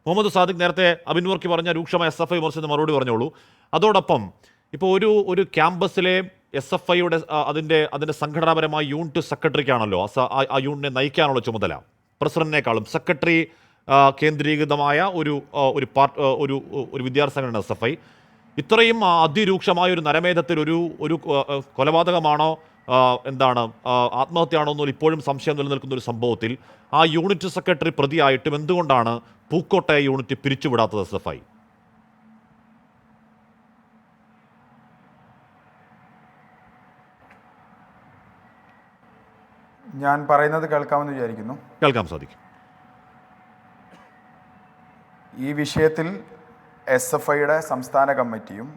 മുഹമ്മദ് സാദിഖ് നേരത്തെ അബിൻവർക്കി പറഞ്ഞ രൂക്ഷമായ SFI വിമർശനത്തിന് മറുപടി പറഞ്ഞോളൂ. അതോടൊപ്പം ഇപ്പോൾ ഒരു ക്യാമ്പസിലെ SFIയുടെ അതിൻ്റെ സംഘടനാപരമായ യൂണിറ്റ് സെക്രട്ടറിക്കാണല്ലോ ആ യൂണിറ്റിനെ നയിക്കാനുള്ള ചുമതല. പ്രസിഡന്റിനേക്കാളും സെക്രട്ടറി കേന്ദ്രീകൃതമായ ഒരു വിദ്യാർത്ഥി സംഘടന SFI. ഇത്രയും അതിരൂക്ഷമായ ഒരു നരമേധത്തിൽ ഒരു കൊലപാതകമാണോ ആത്മഹത്യയാണോ എന്നൊരു ഇപ്പോഴും സംശയം നിലനിൽക്കുന്ന ഒരു സംഭവത്തിൽ ആ യൂണിറ്റ് സെക്രട്ടറി പ്രതിയായിട്ടും എന്തുകൊണ്ടാണ് പൂക്കോട്ടെ യൂണിറ്റ് പിരിച്ചുവിടാത്തത് SFI? ഞാൻ പറയുന്നത് കേൾക്കാമെന്ന് വിചാരിക്കുന്നു. കേൾക്കാം സാധിക്കും. ഈ വിഷയത്തിൽ SFIയുടെ സംസ്ഥാന കമ്മിറ്റിയും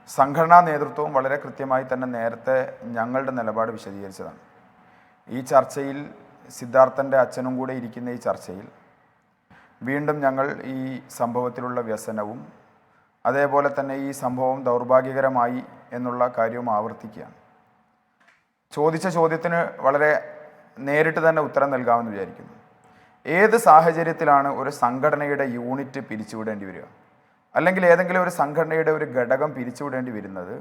സംഘടനാ നേതൃത്വവും വളരെ കൃത്യമായി തന്നെ നേരത്തെ ഞങ്ങളുടെ നിലപാട് വിശദീകരിച്ചതാണ്. ഈ ചർച്ചയിൽ സിദ്ധാർത്ഥൻ്റെ അച്ഛനും കൂടെ ഇരിക്കുന്ന ഈ ചർച്ചയിൽ വീണ്ടും ഞങ്ങൾ ഈ സംഭവത്തിലുള്ള വ്യസനവും അതേപോലെ തന്നെ ഈ സംഭവം ദൗർഭാഗ്യകരമായി എന്നുള്ള കാര്യവും ആവർത്തിക്കുകയാണ്. ചോദിച്ച ചോദ്യത്തിന് വളരെ നേരിട്ട് തന്നെ ഉത്തരം നൽകാമെന്ന് വിചാരിക്കുന്നു. ഏത് സാഹചര്യത്തിലാണ് ഒരു സംഘടനയുടെ യൂണിറ്റ് പിരിച്ചുവിടേണ്ടി വരിക, അല്ലെങ്കിൽ ഏതെങ്കിലും ഒരു സംഘടനയുടെ ഒരു ഘടകം പിരിച്ചുവിടേണ്ടി വരുന്നത്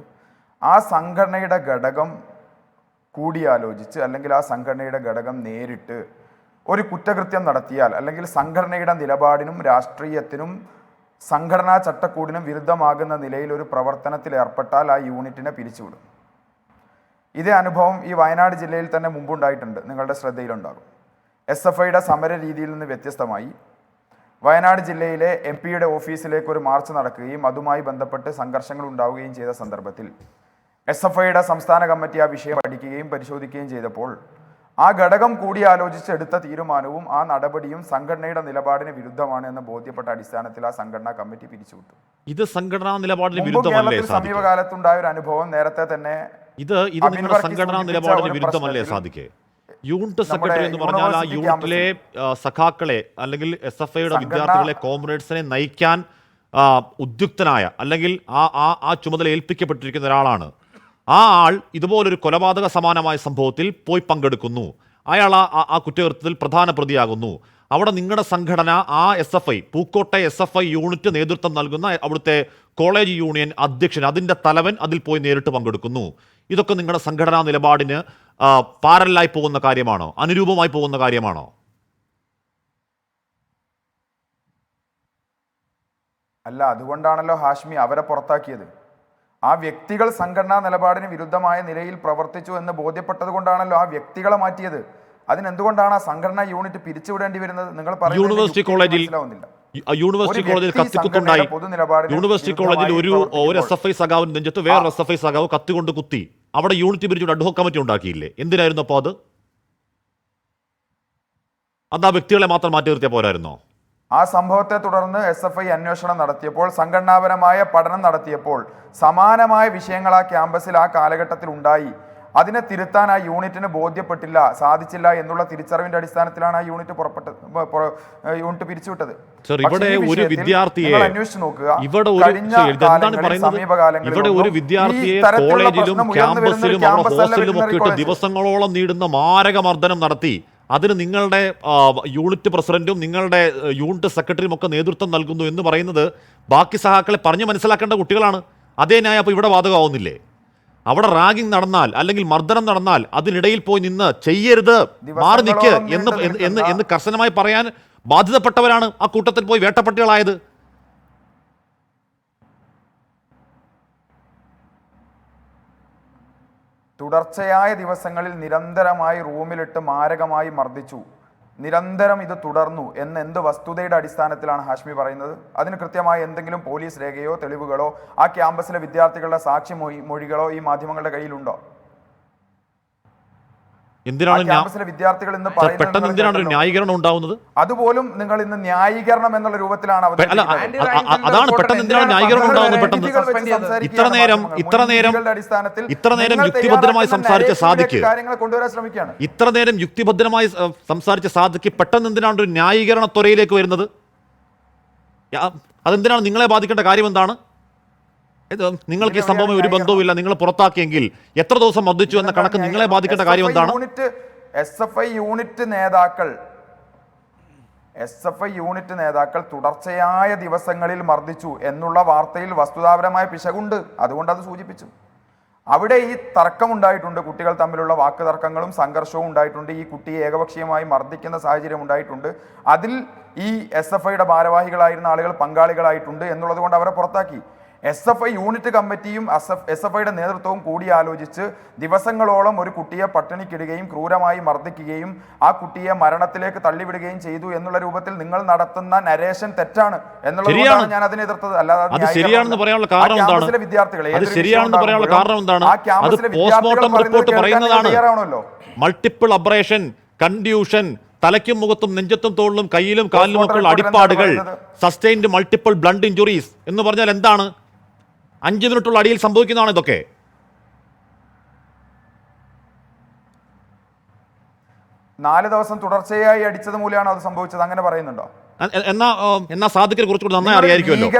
ആ സംഘടനയുടെ ഘടകം കൂടിയാലോചിച്ച് അല്ലെങ്കിൽ ആ സംഘടനയുടെ ഘടകം നേരിട്ട് ഒരു കുറ്റകൃത്യം നടത്തിയാൽ, അല്ലെങ്കിൽ സംഘടനയുടെ നിലപാടിനും രാഷ്ട്രീയത്തിനും സംഘടനാ ചട്ടക്കൂടിനും വിരുദ്ധമാകുന്ന നിലയിൽ ഒരു പ്രവർത്തനത്തിൽ ഏർപ്പെട്ടാൽ ആ യൂണിറ്റിനെ പിരിച്ചുവിടും. ഇതേ അനുഭവം ഈ വയനാട് ജില്ലയിൽ തന്നെ മുമ്പുണ്ടായിട്ടുണ്ട്, നിങ്ങളുടെ ശ്രദ്ധയിലുണ്ടാകും. SFIയുടെ സമര രീതിയിൽ നിന്ന് വ്യത്യസ്തമായി വയനാട് ജില്ലയിലെ MP ഓഫീസിലേക്ക് ഒരു മാർച്ച് നടക്കുകയും അതുമായി ബന്ധപ്പെട്ട് സംഘർഷങ്ങൾ ഉണ്ടാവുകയും ചെയ്ത സന്ദർഭത്തിൽ SFIയുടെ സംസ്ഥാന കമ്മിറ്റി ആ വിഷയം പഠിക്കുകയും പരിശോധിക്കുകയും ചെയ്തപ്പോൾ ആ ഘടകം കൂടിയാലോചിച്ച് എടുത്ത തീരുമാനവും ആ നടപടിയും സംഘടനയുടെ നിലപാടിന് വിരുദ്ധമാണ് എന്ന് ബോധ്യപ്പെട്ട അടിസ്ഥാനത്തിൽ ആ സംഘടനാ കമ്മിറ്റി പിരിച്ചുവിട്ടു. ഇത് സംഘടനാ നിലപാടിന് വിരുദ്ധമല്ലേ? സമീപകാലത്തുണ്ടായ ഒരു അനുഭവം നേരത്തെ തന്നെ ഇത് നിങ്ങളുടെ സംഘടനാ നിലപാടിന് വിരുദ്ധമല്ലേ സാധിക്കേ? യൂണിറ്റ് സെക്രട്ടറി എന്ന് പറഞ്ഞാൽ ആ യൂണിറ്റിലെ സഖാക്കളെ അല്ലെങ്കിൽ SFIയുടെ വിദ്യാർത്ഥികളെ, കോമ്രേഡ്സിനെ നയിക്കാൻ ഉദ്യുക്തനായ അല്ലെങ്കിൽ ആ ചുമതല ഏൽപ്പിക്കപ്പെട്ടിരിക്കുന്ന ഒരാളാണ്. ആ ആൾ ഇതുപോലൊരു കൊലപാതക സമാനമായ സംഭവത്തിൽ പോയി പങ്കെടുക്കുന്നു. അയാൾ ആ കുറ്റകൃത്യത്തിൽ പ്രധാന പ്രതിയാകുന്നു. അവിടെ നിങ്ങളുടെ സംഘടന ആ SFI പൂക്കോട്ടെ SFI യൂണിറ്റ് നേതൃത്വം നൽകുന്ന അവിടുത്തെ കോളേജ് യൂണിയൻ അധ്യക്ഷൻ, അതിൻ്റെ തലവൻ അതിൽ പോയി നേരിട്ട് പങ്കെടുക്കുന്നു. ഇതൊക്കെ നിങ്ങളുടെ സംഘടനാ നിലപാടിന് പാരലായി പോകുന്ന കാര്യമാണോ, അനുരൂപമായി പോകുന്ന കാര്യമാണോ? അല്ല, അതുകൊണ്ടാണല്ലോ ഹാഷ്മി അവരെ പുറത്താക്കിയത്. ആ വ്യക്തികൾ സംഘടനാ നിലപാടിന് വിരുദ്ധമായ നിലയിൽ പ്രവർത്തിച്ചു എന്ന് ബോധ്യപ്പെട്ടത് കൊണ്ടാണല്ലോ ആ വ്യക്തികളെ മാറ്റിയത്. അതിനെന്തുകൊണ്ടാണ് ആ സംഘടനാ യൂണിറ്റ് പിരിച്ചുവിടേണ്ടി വരുന്നത്? നിങ്ങൾ യൂണിവേഴ്സിറ്റി കോളേജിൽ കത്തിക്കുത്തുണ്ടായി. യൂണിവേഴ്സിറ്റി കോളേജിൽ ഒരു SFI സഖാവിന് നെഞ്ചത്ത് വേറെ SFI സഖാവ് കത്തിക്കൊണ്ട് കുത്തി. അവിടെ യൂണിറ്റ് പിരിച്ചുകൊണ്ട് അഡ്ഹോക് കമ്മിറ്റി ഉണ്ടാക്കിയില്ലേ? എന്തിനായിരുന്നു അപ്പോൾ അത്? ആ വ്യക്തികളെ മാത്രം മാറ്റി നിർത്തിയാൽ പോരായിരുന്നോ? ആ സംഭവത്തെ തുടർന്ന് SFI അന്വേഷണം നടത്തിയപ്പോൾ, സംഘടനാപരമായ പഠനം നടത്തിയപ്പോൾ സമാനമായ വിഷയങ്ങൾ ആ ക്യാമ്പസിൽ ആ കാലഘട്ടത്തിൽ ഉണ്ടായി. അതിനെ തിരുത്താൻ ആ യൂണിറ്റിന് സാധിച്ചില്ല എന്നുള്ള തിരിച്ചറിവിന്റെ അടിസ്ഥാനത്തിലാണ് ആ യൂണിറ്റ് പിരിച്ചുവിട്ടത്. ഇവിടെ ഒരു വിദ്യാർത്ഥിയെ അന്വേഷിച്ച് നോക്കുക. ഇവിടെ ഒരു വിദ്യാർത്ഥിയെ കോളേജിലും ക്യാമ്പസിലും ഹോസ്റ്റലിലും ഒക്കെ ഇട്ട് ദിവസങ്ങളോളം നീടുന്ന മാരകമർദ്ദനം നടത്തി. അതിന് നിങ്ങളുടെ യൂണിറ്റ് പ്രസിഡന്റും നിങ്ങളുടെ യൂണിറ്റ് സെക്രട്ടറിയും ഒക്കെ നേതൃത്വം നൽകുന്നു എന്ന് പറയുന്നത് ബാക്കി സഹാക്കളെ പറഞ്ഞു മനസ്സിലാക്കേണ്ട കുട്ടികളാണ്. അതേ ന്യായം അപ്പോൾ ഇവിടെ ബാധകമാവുന്നില്ലേ? അവിടെ റാഗിംഗ് നടന്നാൽ അല്ലെങ്കിൽ മർദ്ദനം നടന്നാൽ അതിനിടയിൽ പോയി നിന്ന് ചെയ്യരുത്, മാറി നിൽക്ക് എന്ന് കർശനമായി പറയാൻ ബാധ്യതപ്പെട്ടവരാണ് ആ കൂട്ടത്തിൽ പോയി വേട്ടപ്പട്ടികളായത്. തുടർച്ചയായ ദിവസങ്ങളിൽ നിരന്തരമായി റൂമിലിട്ട് മാരകമായി മർദ്ദിച്ചു, നിരന്തരം ഇത് തുടർന്നു എന്ന് എന്ത് വസ്തുതയുടെ അടിസ്ഥാനത്തിലാണ് ഹാഷ്മി പറയുന്നത്? അതിന് കൃത്യമായ എന്തെങ്കിലും പോലീസ് രേഖയോ തെളിവുകളോ ആ ക്യാമ്പസിലെ വിദ്യാർത്ഥികളുടെ സാക്ഷി മൊഴികളോ ഈ മാധ്യമങ്ങളുടെ കയ്യിലുണ്ടോ? ക്യാമ്പസിലെ വിദ്യാർത്ഥികൾ ഇന്ന് പറയുന്നത് ന്യായീകരണം ഉണ്ടാവുന്നത് അതുപോലും നിങ്ങൾ ഇന്ന് ന്യായീകരണം എന്നുള്ള രൂപത്തിലാണ് ഇത്രനേരം യുക്തിഭദ്രമായി സംസാരിച്ച സാദിക്ക് പെട്ടെന്ന് എന്തിനാണ് ഒരു ന്യായീകരണ ത്വരയിലേക്ക് വരുന്നത്? അതെന്തിനാണ്? നിങ്ങളെ ബാധിക്കേണ്ട കാര്യം എന്താണ്? നിങ്ങൾക്ക് ഈ സംഭവം ഒരു ബന്ധവുമില്ല, നിങ്ങൾ പുറത്താക്കിയെങ്കിൽ എത്ര ദിവസം മർദ്ദിച്ചു എന്ന കണക്ക് നിങ്ങളെ ബാധിക്കേണ്ട കാര്യം എന്താണ്? SFI യൂണിറ്റ് നേതാക്കൾ SFI യൂണിറ്റ് നേതാക്കൾ തുടർച്ചയായ ദിവസങ്ങളിൽ മർദ്ദിച്ചു എന്നുള്ള വാർത്തയിൽ വസ്തുതാപരമായ പിശകുണ്ട്. അതുകൊണ്ട് അത് സൂചിപ്പിച്ചു. അവിടെ ഈ തർക്കമുണ്ടായിട്ടുണ്ട്, കുട്ടികൾ തമ്മിലുള്ള വാക്ക് തർക്കങ്ങളും സംഘർഷവും ഉണ്ടായിട്ടുണ്ട്. ഈ കുട്ടിയെ ഏകപക്ഷീയമായി മർദ്ദിക്കുന്ന സാഹചര്യം ഉണ്ടായിട്ടുണ്ട്. അതിൽ ഈ SFIയുടെ ഭാരവാഹികളായിരുന്ന ആളുകൾ പങ്കാളികളായിട്ടുണ്ട് എന്നുള്ളത് കൊണ്ട് അവരെ പുറത്താക്കി. SFI യൂണിറ്റ് കമ്മിറ്റിയും SFIയുടെ നേതൃത്വവും കൂടിയാലോചിച്ച് ദിവസങ്ങളോളം ഒരു കുട്ടിയെ പട്ടിണിക്കിടുകയും ക്രൂരമായി മർദ്ദിക്കുകയും ആ കുട്ടിയെ മരണത്തിലേക്ക് തള്ളിവിടുകയും ചെയ്തു എന്നുള്ള രൂപത്തിൽ നിങ്ങൾ നടത്തുന്ന നരേഷൻ തെറ്റാണ് എന്നുള്ളതാണ് ഞാൻ അതിനെ എതിർത്തത്. അല്ലാതെ മൾട്ടിപ്പിൾ അബ്രേഷൻ, കൺഡ്യൂഷൻ, തലയ്ക്കും മുഖത്തും നെഞ്ചത്തും തോളിലും കയ്യിലും കാലിലുമൊക്കെയുള്ള അടിപ്പാടുകൾ, സസ്റ്റൈൻഡ് മൾട്ടിപ്പിൾ ബ്ലഡ് ഇഞ്ചുറീസ് എന്ന് പറഞ്ഞാൽ എന്താണ്? 5 മിനിറ്റുള്ള അടിയിൽ സംഭവിക്കുന്നതാണ് ഇതൊക്കെ. നാല് ദിവസം തുടർച്ചയായി അടിച്ചത് മൂലമാണ് അത് സംഭവിച്ചത്, അങ്ങനെ പറയുന്നുണ്ടോ? എന്നാ സാദിഖിനെ കുറച്ചുകൂടി നന്നായി അറിയായിരിക്കുമല്ലോ.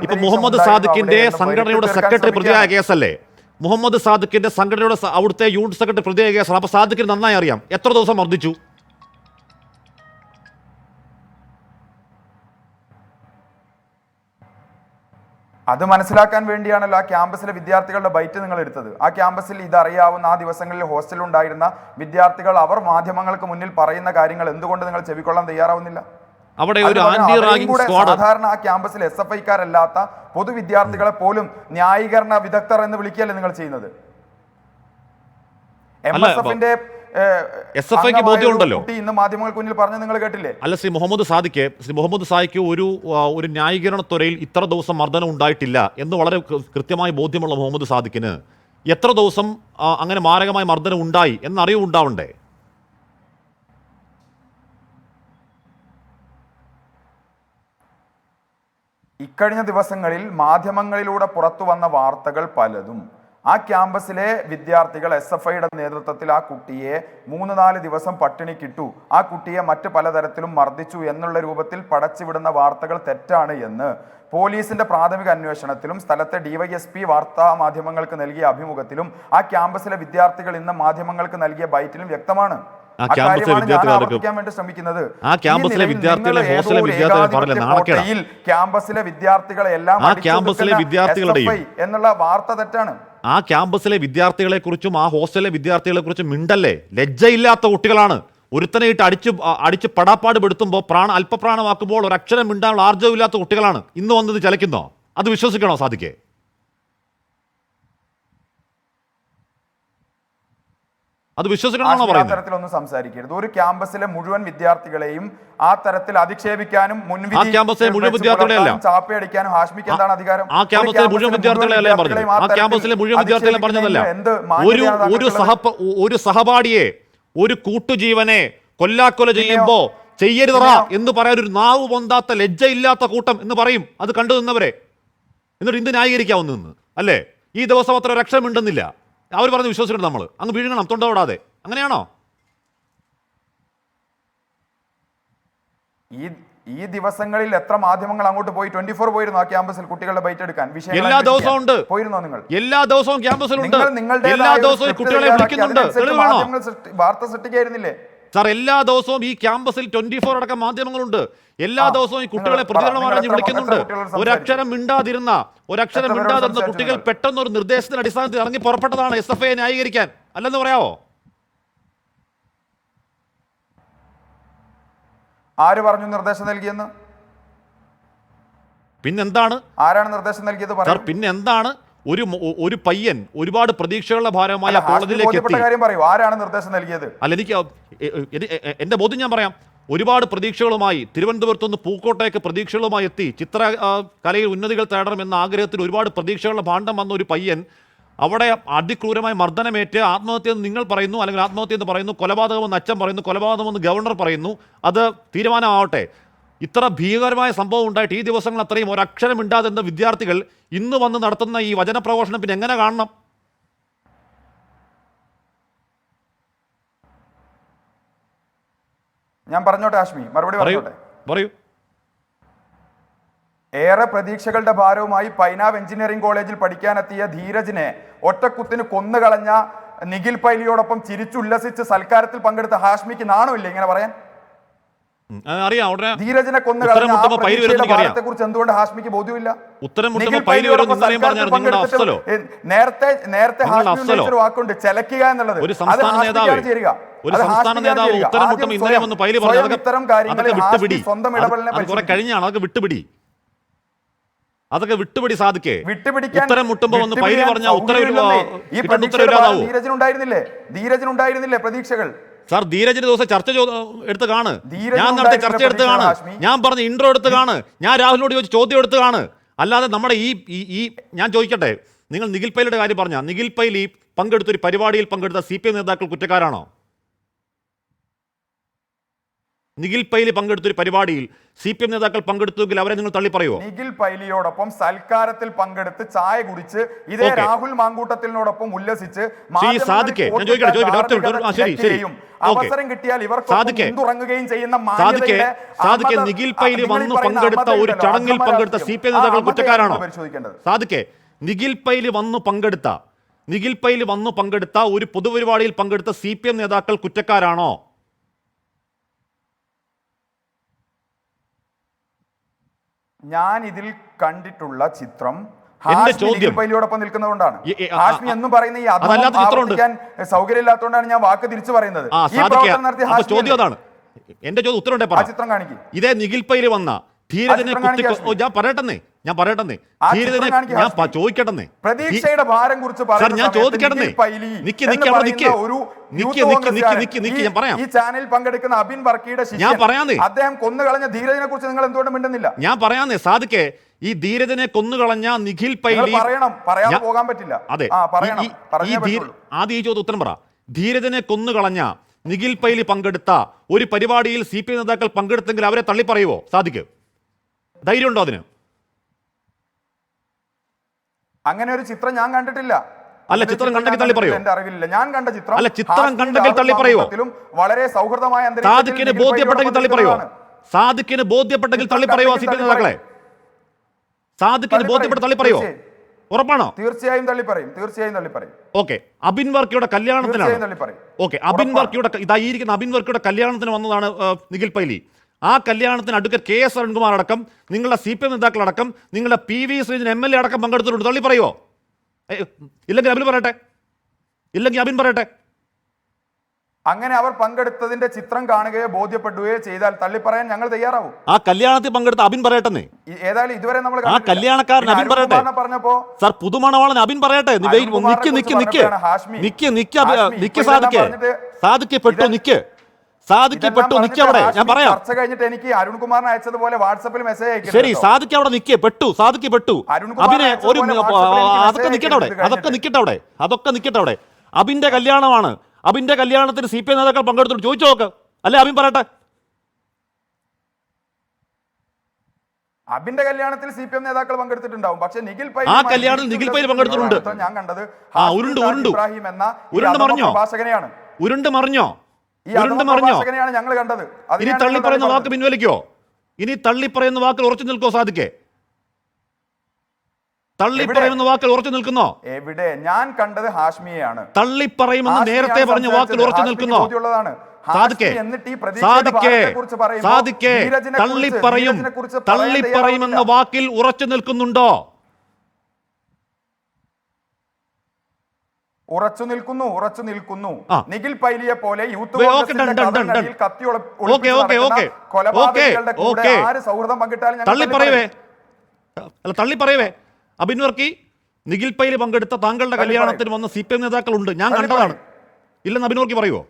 ഇപ്പൊ മുഹമ്മദ് സാദിഖിന്റെ സംഘടനയുടെ സെക്രട്ടറി പ്രതിയായ കേസല്ലേ? മുഹമ്മദ് സാദിഖിന്റെ സംഘടനയുടെ അവിടുത്തെ യൂണിറ്റ് സെക്രട്ടറി പ്രതിയായ കേസാണ്. അപ്പൊ സാദിഖിന് നന്നായി അറിയാം എത്ര ദിവസം മർദ്ദിച്ചു. അത് മനസ്സിലാക്കാൻ വേണ്ടിയാണല്ലോ ആ ക്യാമ്പസിലെ വിദ്യാർത്ഥികളുടെ ബൈറ്റ് നിങ്ങൾ എടുത്തത്. ആ ക്യാമ്പസിൽ ഇതറിയാവുന്ന ആ ദിവസങ്ങളിൽ ഹോസ്റ്റലിൽ ഉണ്ടായിരുന്ന വിദ്യാർത്ഥികൾ അവർ മാധ്യമങ്ങൾക്ക് മുന്നിൽ പറയുന്ന കാര്യങ്ങൾ എന്തുകൊണ്ട് നിങ്ങൾ ചെവിക്കൊള്ളാൻ തയ്യാറാവുന്നില്ല? സാധാരണ ആ ക്യാമ്പസിൽ SFIക്കാരല്ലാത്ത പൊതുവിദ്യാർത്ഥികളെ പോലും ന്യായീകരണ വിദഗ്ധർ എന്ന് വിളിക്കുകയല്ലേ നിങ്ങൾ ചെയ്യുന്നത്? MSFന്റെ SFIക്ക് ബോധ്യമുണ്ടല്ലോ ഇന്ന് മാധ്യമങ്ങൾക്ക് മുന്നിൽ പറഞ്ഞു, നിങ്ങൾ കേട്ടില്ലേ? അല്ല, ശ്രീ മുഹമ്മദ് സാദിഖ് ഒരു ന്യായീകരണ ത്വരയിൽ ഇത്ര ദിവസം മർദ്ദനം ഉണ്ടായിട്ടില്ല എന്ന് വളരെ കൃത്യമായി ബോധ്യമുള്ള മുഹമ്മദ് സാദിഖിന് എത്ര ദിവസം അങ്ങനെ മാരകമായ മർദ്ദനം ഉണ്ടായി എന്നറിവ് ഉണ്ടാവണ്ടേ? ഇക്കഴിഞ്ഞ ദിവസങ്ങളിൽ മാധ്യമങ്ങളിലൂടെ പുറത്തു വന്ന വാർത്തകൾ പലതും ആ ക്യാമ്പസിലെ വിദ്യാർത്ഥികൾ SFIയുടെ നേതൃത്വത്തിൽ ആ കുട്ടിയെ 3-4 ദിവസം പട്ടിണിക്കിട്ടു, ആ കുട്ടിയെ മറ്റ് പലതരത്തിലും മർദ്ദിച്ചു എന്നുള്ള രൂപത്തിൽ പടച്ചുവിടുന്ന വാർത്തകൾ തെറ്റാണ് എന്ന് പോലീസിന്റെ പ്രാഥമിക അന്വേഷണത്തിലും സ്ഥലത്തെ DYSP വാർത്താ മാധ്യമങ്ങൾക്ക് നൽകിയ അഭിമുഖത്തിലും ആ ക്യാമ്പസിലെ വിദ്യാർത്ഥികൾ ഇന്ന് മാധ്യമങ്ങൾക്ക് നൽകിയ ബൈറ്റിലും വ്യക്തമാണ്. ക്യാമ്പസിലെ വിദ്യാർത്ഥികളെല്ലാം എന്നുള്ള വാർത്ത തെറ്റാണ്. ആ ക്യാമ്പസിലെ വിദ്യാർത്ഥികളെ കുറിച്ചും ആ ഹോസ്റ്റലിലെ വിദ്യാർത്ഥികളെ കുറിച്ചും മിണ്ടല്ലേ? ലജ്ജയില്ലാത്ത കുട്ടികളാണ്. ഒരുത്തനായിട്ട് അടിച്ച് പടാപ്പാട് പെടുത്തുമ്പോൾ അല്പപ്രാണമാക്കുമ്പോൾ ഒരക്ഷരം മിണ്ടാനുള്ള ആർജവമില്ലാത്ത കുട്ടികളാണ് ഇന്ന് വന്നത് ചലയ്ക്കുന്നോ? അത് വിശ്വസിക്കണോ സാദിഖേ? അത് വിശ്വസിക്കണമെന്നാണോ പറയുന്നത്? തരത്തിലൊന്നും സംസാരിക്കരുത്. ഒരു ക്യാമ്പസിലെ മുഴുവൻ വിദ്യാർത്ഥികളെയും ആ തരത്തിൽ അധിക്ഷേപിക്കാനും ചാപ്പയടിക്കാനും ഹാഷ്മിക്ക് എന്താണ് അധികാരം? ആ ക്യാമ്പസിലെ മുഴുവൻ വിദ്യാർത്ഥികളെയല്ല പറഞ്ഞത്. ആ ക്യാമ്പസിലെ മുഴുവൻ വിദ്യാർത്ഥികളെ പറഞ്ഞതല്ല. ഒരു സഹപാഠിയെ, ഒരു കൂട്ടുജീവനെ കൊല്ലാക്കൊല ചെയ്യുമ്പോ ചെയ്യരുതറ എന്ന് പറയാൻ ഒരു നാവ് പൊന്താത്ത ലജ്ജയില്ലാത്ത കൂട്ടം എന്ന് പറയും. അത് കണ്ടു നിന്നവരെ എന്നിട്ട് ഇന്ത് ന്യായീകരിക്കാവുന്ന നിന്ന് അല്ലേ? ഈ ദിവസം അത്ര രക്ഷ മിണ്ടുന്നില്ല. അവർ പറഞ്ഞ് വിശ്വസിക്കണം, നമ്മൾ അങ്ങ് വീഴണം തൊണ്ടോടാതെ. അങ്ങനെയാണോ? ഈ ദിവസങ്ങളിൽ എത്ര മാധ്യമങ്ങൾ അങ്ങോട്ട് പോയി? 24 പോയിരുന്നു ആ ക്യാമ്പസിൽ കുട്ടികളുടെ ബൈറ്റ് എടുക്കാൻ. എല്ലാ ദിവസവും ഉണ്ട്. പോയിരുന്നോ നിങ്ങൾ? എല്ലാ ദിവസവും ക്യാമ്പസിലുണ്ട്. എല്ലാ ദിവസവും കുട്ടികളെ വിളിക്കുന്നുണ്ട്. വാർത്ത സൃഷ്ടിക്കായിരുന്നില്ലേ സാർ? എല്ലാ ദിവസവും ഈ ക്യാമ്പസിൽ 24 അടക്കം മാധ്യമങ്ങളുണ്ട്. എല്ലാ ദിവസവും ഈ കുട്ടികളെ പ്രതികരണമായി വിളിക്കുന്നുണ്ട്. ഒരക്ഷരം മിണ്ടാതിരുന്ന കുട്ടികൾ പെട്ടെന്ന് ഒരു നിർദ്ദേശത്തിന്റെ അടിസ്ഥാനത്തിൽ ഇറങ്ങി പുറപ്പെട്ടതാണ് SFI ന്യായീകരിക്കാൻ. അല്ലെന്ന് പറയാവോ? ആര് പറഞ്ഞു നിർദ്ദേശം നൽകിയെന്ന്? പിന്നെന്താണ്? ആരാണ് നിർദ്ദേശം നൽകിയത്? പിന്നെന്താണ്? ഒരു പയ്യൻ ഒരുപാട് പ്രതീക്ഷകളുടെ ഭാരമായി കോളേജിലേക്ക് എത്തി. ആരാണ് നിർദ്ദേശം നൽകിയത്? അല്ല, എനിക്ക് എന്റെ ബോധ്യം ഞാൻ പറയാം. ഒരുപാട് പ്രതീക്ഷകളുമായി തിരുവനന്തപുരത്ത് നിന്ന് പൂക്കോട്ടേക്ക് പ്രതീക്ഷകളുമായി എത്തി ചിത്രകലയിൽ ഉന്നതികൾ തേടണം എന്ന ആഗ്രഹത്തിൽ ഒരുപാട് പ്രതീക്ഷകളുടെ ഭാണ്ഡം വന്ന ഒരു പയ്യൻ അവിടെ അതിക്രൂരമായി മർദ്ദനമേറ്റ് ആത്മഹത്യ എന്ന് നിങ്ങൾ പറയുന്നു, അല്ലെങ്കിൽ ആത്മഹത്യ എന്ന് പറയുന്നു, കൊലപാതകമെന്ന് അച്ഛൻ പറയുന്നു, കൊലപാതകമെന്ന് ഗവർണർ പറയുന്നു. അത് തീരുമാനമാവട്ടെ. ഇത്ര ഭീകരമായ സംഭവം ഉണ്ടായിട്ട് ഈ ദിവസങ്ങൾ അത്രയും ഒരക്ഷരം മിണ്ടാതെന്ന വിദ്യാർത്ഥികൾ ഇന്ന് വന്ന് നടത്തുന്ന ഈ വചനപ്രഘോഷണം പിന്നെ എങ്ങനെ കാണണം? ഞാൻ പറഞ്ഞോട്ടെ ഹാഷ്മി, മറുപടി പറയൂ. ഏറെ പ്രതീക്ഷകളുടെ ഭാരവുമായി പൈനാവ് എഞ്ചിനീയറിംഗ് കോളേജിൽ പഠിക്കാനെത്തിയ ധീരജിനെ ഒറ്റക്കുത്തിന് കൊന്നുകളഞ്ഞ നിഖിൽ പൈലിയോടൊപ്പം ചിരിച്ചുല്ലസിച്ച് സൽക്കാരത്തിൽ പങ്കെടുത്ത ഹാഷ്മിക്ക് നാണമില്ല ഇങ്ങനെ പറയാൻ? അറിയാം. ഉടനെ ധീരജിനെ കൊന്നു ഉത്തരം കളഞ്ഞ ആ മുട്ടുമ്പോൾ പൈര് വരുന്നത് പ്രതീക്ഷയുടെ എനിക്കറിയാം. ഭാരത്തെക്കുറിച്ച് എന്തുകൊണ്ട് ഹാഷ്മിക്ക് ബോധ്യമില്ല? ഉത്തരം മുട്ടുമ്പോൾ നിഖിൽ പൈര് വരും പൈലിയോടൊപ്പം ഇന്നലെയും പറഞ്ഞായിരുന്നു. നിങ്ങളുടെ അഫ്സലോ നേരത്തെ ഹാഷ്മി ഉന്നയിച്ചൊരു വാക്കുണ്ട്, ചെലക്കുക എന്നുള്ളത്. ഒരു സംസ്ഥാന നേതാവ് ഒരു സംസ്ഥാന നേതാവ് ഉത്തരം മുട്ടുമ്പോൾ ഇന്നലെ വന്ന് പൈല് പറഞ്ഞു. അതൊക്കെ വിട്ടുപിടി. അത് കുറെ കഴിഞ്ഞാണ്. അതൊക്കെ വിട്ടുപിടി. അതൊക്കെ വിട്ടുപിടി സാധിക്കേ. ഉത്തരം മുട്ടുമ്പോൾ വന്ന് പൈല് പറഞ്ഞാൽ ഉത്തരവില്ലാതാവൂ. ധീരജിനുണ്ടായിരുന്നില്ലേ പ്രതീക്ഷകൾ? സാർ, ധീരജിന്റെ ദിവസം ചർച്ച എടുത്ത് കാണ്. ഞാൻ നടത്തിയ ചർച്ച എടുത്ത് കാണ്. ഞാൻ പറഞ്ഞ ഇൻട്രോ എടുത്ത് കാണ്. ഞാൻ രാഹുലിനോട് ചോദിച്ച ചോദ്യം എടുത്ത് കാണ്. അല്ലാതെ നമ്മുടെ ഈ ഞാൻ ചോദിക്കട്ടെ, നിങ്ങൾ നിഖിൽ പൈലിയുടെ കാര്യം പറഞ്ഞ നിഖിൽ പൈലി പങ്കെടുത്തൊരു പരിപാടിയിൽ പങ്കെടുത്ത CPM നേതാക്കൾ കുറ്റക്കാരാണോ? നിഖിൽ പൈലി പങ്കെടുത്തൊരു പരിപാടിയിൽ CPM നേതാക്കൾ പങ്കെടുത്തുവെങ്കിൽ അവരെ നിങ്ങൾ തള്ളി പറയുമോ? നിഖിൽ പൈലിയോടൊപ്പം സൽക്കാരത്തിൽ പങ്കെടുത്ത് ചായ കുടിച്ച് ഇതേ രാഹുൽ മാങ്കൂട്ടത്തിനോടൊപ്പം ഉല്ലസിച്ച് അവസരം കിട്ടിയാൽ ഇവർക്കുറങ്ങുകയും ചെയ്യുന്ന നിഖിൽ പൈലി വന്നു പങ്കെടുത്ത ഒരു ചടങ്ങിൽ പങ്കെടുത്ത CPM നേതാക്കൾ കുറ്റക്കാരാണോ? സാദിക്കെ, നിഖിൽ പൈലി വന്നു പങ്കെടുത്ത ഒരു പൊതുപരിപാടിയിൽ പങ്കെടുത്ത CPM നേതാക്കൾ കുറ്റക്കാരാണോ? ഞാൻ ഇതിൽ കണ്ടിട്ടുള്ള ചിത്രം എന്റെ ചോദ്യം പൈലിയോടൊപ്പം നിൽക്കുന്നതുകൊണ്ടാണ്. ഹാഷ്മി എന്നും പറയുന്ന ഈ ആവർത്തിക്കാൻ സൗകര്യമില്ലാത്തതുകൊണ്ടാണ് ഞാൻ വാക്ക് തിരിച്ചു പറയുന്നത്. ചോദ്യം അതാണ്. എന്റെ ചോദ്യം ഉത്തരം ചിത്രം കാണിക്കും. ഇതേ നിഖിൽ പൈലി വന്ന ധീരജനെ ഞാൻ പറയട്ടെ ഞാൻ ചോദിക്കട്ടെ. പ്രതീക്ഷയുടെ ഭാരം കുറിച്ച് ഞാൻ ചോദിക്കട്ടെ. ഞാൻ പറയാം. ഈ ചാനലിൽ പങ്കെടുക്കുന്ന അബിൻ വർക്കിയുടെ ഞാൻ പറയാന്നേ. അദ്ദേഹം കൊന്നുകളഞ്ഞ ധീരജിനെ കുറിച്ച് നിങ്ങൾ എന്തുകൊണ്ട് മിണ്ടുന്നില്ല? ഞാൻ പറയാന്നേ സാദിക്കെ, ഈ ധീരജനെ കൊന്നുകളഞ്ഞ നിഖിൽ പൈലി പറയാതെ പോകാൻ പറ്റില്ല. അതെ, ആദ്യം ഈ ചോദ്യം ഉത്തരം പറ. ധീരജനെ കൊന്നുകളഞ്ഞ നിഖിൽ പൈലി പങ്കെടുത്ത ഒരു പരിപാടിയിൽ CPM നേതാക്കൾ പങ്കെടുത്തെങ്കിൽ അവരെ തള്ളി പറയുവോ? സാദിക്ക് ധൈര്യം ഉണ്ടോ അതിന്? അങ്ങനെ ഒരു ചിത്രം ഞാൻ കണ്ടിട്ടില്ല. അല്ല, ചിത്രം കണ്ടെങ്കിൽ തള്ളി പറയോ? എന്റെ അറിവില്ല. ഞാൻ കണ്ട ചിത്രം അല്ല, ചിത്രം കണ്ടെങ്കിൽ തള്ളി പറയോ? വളരെ സൗഹൃദമായ സാദിക്കിന് ബോധ്യപ്പെട്ടെങ്കിൽ തള്ളി പറയോ? സാദിക്കിന് ബോധ്യപ്പെട്ടെങ്കിൽ തള്ളി പറയോ? CPM നേതാക്കളെ സാദിക്കിന് ബോധ്യപ്പെട്ട തള്ളി പറയോ? ഉറപ്പാണോ? തീർച്ചയായും തള്ളി പറയും. ഓക്കെ, അബിൻ വർക്കിയുടെ കല്യാണത്തിനാണ്. ഓക്കെ, അബിൻ വർക്കിയുടെ ഇതായിരിക്കുന്ന അബിൻ വർക്കിയുടെ കല്യാണത്തിന് വന്നതാണ് നിഖിൽ പൈലി. ആ കല്യാണത്തിന് അഡ്വക്കേറ്റ് KS അരുൺകുമാർ അടക്കം നിങ്ങളുടെ CPM നേതാക്കളടക്കം നിങ്ങളുടെ PV ശ്രീജൻ MLA അടക്കം പങ്കെടുത്തിട്ടുണ്ട്. തള്ളി പറയുമോ? ഇല്ലെങ്കിൽ അബിൻ പറയട്ടെ. അങ്ങനെ അവർ പങ്കെടുത്തതിന്റെ ചിത്രം കാണുകയോ ബോധ്യപ്പെടുകയോ ചെയ്താൽ തള്ളി പറയാൻ ഞങ്ങൾ തയ്യാറാവും. ആ കല്യാണത്തിൽ പങ്കെടുത്ത അബിൻ പറയട്ടെ. ഏതായാലും ഇതുവരെ നമ്മൾ ആ കല്യാണക്കാരൻ അബിൻ പറയട്ടെ. പറഞ്ഞപ്പോ സാർ, പുതുമണവാളൻ അബിൻ പറയട്ടെ. സാദിക്കപ്പെട്ടു നിക്ക് അവിടെ. ഞാൻ പറയാം. ചർച്ച കഴിഞ്ഞിട്ട് എനിക്ക് അരുൺകുമാറിന് അയച്ചതുപോലെ വാട്സാപ്പിൽ മെസ്സേജ് അയക്കും. ശരി, സാദിക്ക് അവിടെ സാദിക്കപ്പെട്ടു. അബിനെ ഒരു അതൊക്കെ നിൽക്കട്ടെ അവിടെ. അബിന്റെ കല്യാണമാണ്. അബിന്റെ കല്യാണത്തിന് CPM നേതാക്കൾ പങ്കെടുത്തിട്ട് ചോദിച്ചു നോക്ക്. അല്ലെ അബിൻ പറയട്ടെ. അബിന്റെ കല്യാണത്തിൽ CPM നേതാക്കൾ പങ്കെടുത്തിട്ടുണ്ടാവും. പക്ഷേ ആ കല്യാണത്തിൽ നിഖിൽ പൈലി പങ്കെടുത്തിട്ടുണ്ട്. ഞാൻ കണ്ടത് ഇബ്രാഹിം എന്ന പ്രഭാഷകനെയാണ്. ഉരുണ്ട് മറിഞ്ഞോ? ഞങ്ങൾ കണ്ടത്. ഇനി തള്ളി പറയുന്ന വാക്ക് പിൻവലിക്കോ? ഇനി തള്ളി പറയുന്ന വാക്കിൽ ഉറച്ചു നിൽക്കോ? സാദിക്കെ, തള്ളി പറയുന്ന വാക്കിൽ ഉറച്ചു നിൽക്കുന്നോ? എവിടെ? ഞാൻ കണ്ടത് ഹാഷ്മിയെയാണ്. തള്ളി പറയുമെന്ന് നേരത്തെ പറഞ്ഞ വാക്കിൽ ഉറച്ചു നിൽക്കുന്നോ? തള്ളി പറയുമെന്ന വാക്കിൽ ഉറച്ചു നിൽക്കുന്നുണ്ടോ? ഉറച്ചു നിൽക്കുന്നു. നിഖിൽ പൈലിയെ പോലെ യൂത്ത് സൗഹൃദം പങ്കിട്ടാലും തള്ളി പറയവേ. അബിൻ വർക്കി, നിഖിൽ പൈലി പങ്കെടുത്ത താങ്കളുടെ കല്യാണത്തിന് വന്ന CPM നേതാക്കളുണ്ട്, ഞാൻ കണ്ടതാണ്. ഇല്ലെന്ന് അബിൻ വർക്കി പറയുമോ?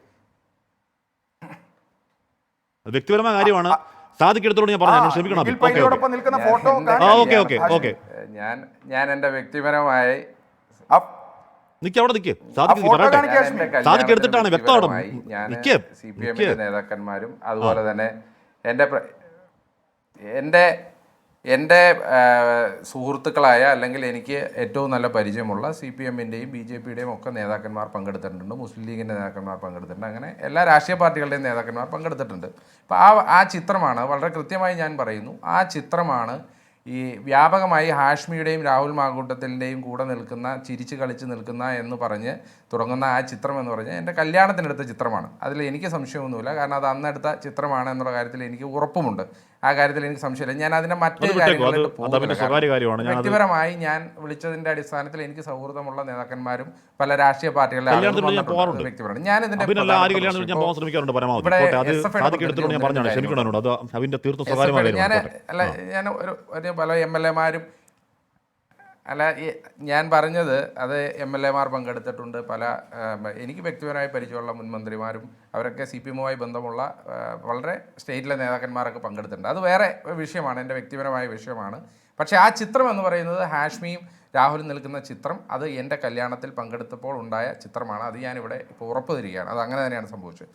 വ്യക്തിപരമായ കാര്യമാണ്. സാദിക്കെടുത്തോട് ഞാൻ പറഞ്ഞു. ക്ഷമിക്കണം. ഞാൻ എന്റെ വ്യക്തിപരമായി സാദിക്ക് എടുത്തിട്ടാണ് വ്യക്തമാണ്. CPM നേതാക്കന്മാരും അതുപോലെ തന്നെ എൻ്റെ സുഹൃത്തുക്കളായ അല്ലെങ്കിൽ എനിക്ക് ഏറ്റവും നല്ല പരിചയമുള്ള CPM-ൻ്റെയും BJP-യുടെയും ഒക്കെ നേതാക്കന്മാർ പങ്കെടുത്തിട്ടുണ്ട്. മുസ്ലിം ലീഗിൻ്റെ നേതാക്കന്മാർ പങ്കെടുത്തിട്ടുണ്ട്. അങ്ങനെ എല്ലാ രാഷ്ട്രീയ പാർട്ടികളുടെയും നേതാക്കന്മാർ പങ്കെടുത്തിട്ടുണ്ട്. അപ്പോൾ ആ ചിത്രമാണ്, വളരെ കൃത്യമായി ഞാൻ പറയുന്നു, ആ ചിത്രമാണ് ഈ വ്യാപകമായി ഹാഷ്മിയുടെയും രാഹുൽ മാങ്കൂട്ടത്തിൻ്റെയും കൂടെ നിൽക്കുന്ന, ചിരിച്ച് കളിച്ച് നിൽക്കുന്ന എന്ന് പറഞ്ഞ് തുടങ്ങുന്ന ആ ചിത്രം എന്ന് പറഞ്ഞാൽ എൻ്റെ കല്യാണത്തിനെടുത്ത ചിത്രമാണ്. അതിൽ എനിക്ക് സംശയമൊന്നുമില്ല. കാരണം അത് അന്നെടുത്ത ചിത്രമാണ് എന്നുള്ള കാര്യത്തിൽ എനിക്ക് ഉറപ്പുമുണ്ട്. ആ കാര്യത്തിൽ എനിക്ക് സംശയമില്ല. ഞാൻ അതിൻ്റെ മറ്റു കാര്യങ്ങളിലേക്ക് പോകുന്നില്ല. വ്യക്തിപരമായി ഞാൻ വിളിച്ചതിൻ്റെ അടിസ്ഥാനത്തിൽ എനിക്ക് സൗഹൃദമുള്ള നേതാക്കന്മാരും പല രാഷ്ട്രീയ പാർട്ടികളുടെ വ്യക്തിപരമാണ്. ഞാൻ ഇതിൻ്റെ ഞാൻ ഒരു പല MLA-മാരും ഞാൻ പറഞ്ഞത് അത് MLA-മാർ പങ്കെടുത്തിട്ടുണ്ട്. എനിക്ക് വ്യക്തിപരമായി പരിചയമുള്ള മുൻ മന്ത്രിമാരും അവരൊക്കെ CPM-മായി ബന്ധമുള്ള വളരെ സ്റ്റേറ്റിലെ നേതാക്കന്മാരൊക്കെ പങ്കെടുത്തിട്ടുണ്ട്. അത് വേറെ വിഷയമാണ്, എൻ്റെ വ്യക്തിപരമായ വിഷയമാണ്. പക്ഷേ ആ ചിത്രം എന്ന് പറയുന്നത് ഹാഷ്മിയും രാഹുലും നിൽക്കുന്ന ചിത്രം, അത് എൻ്റെ കല്യാണത്തിൽ പങ്കെടുത്തപ്പോൾ ഉണ്ടായ ചിത്രമാണ്. അത് ഞാനിവിടെ ഇപ്പോൾ ഉറപ്പ് തരികയാണ്. അത് അങ്ങനെ തന്നെയാണ് സംഭവിച്ചത്.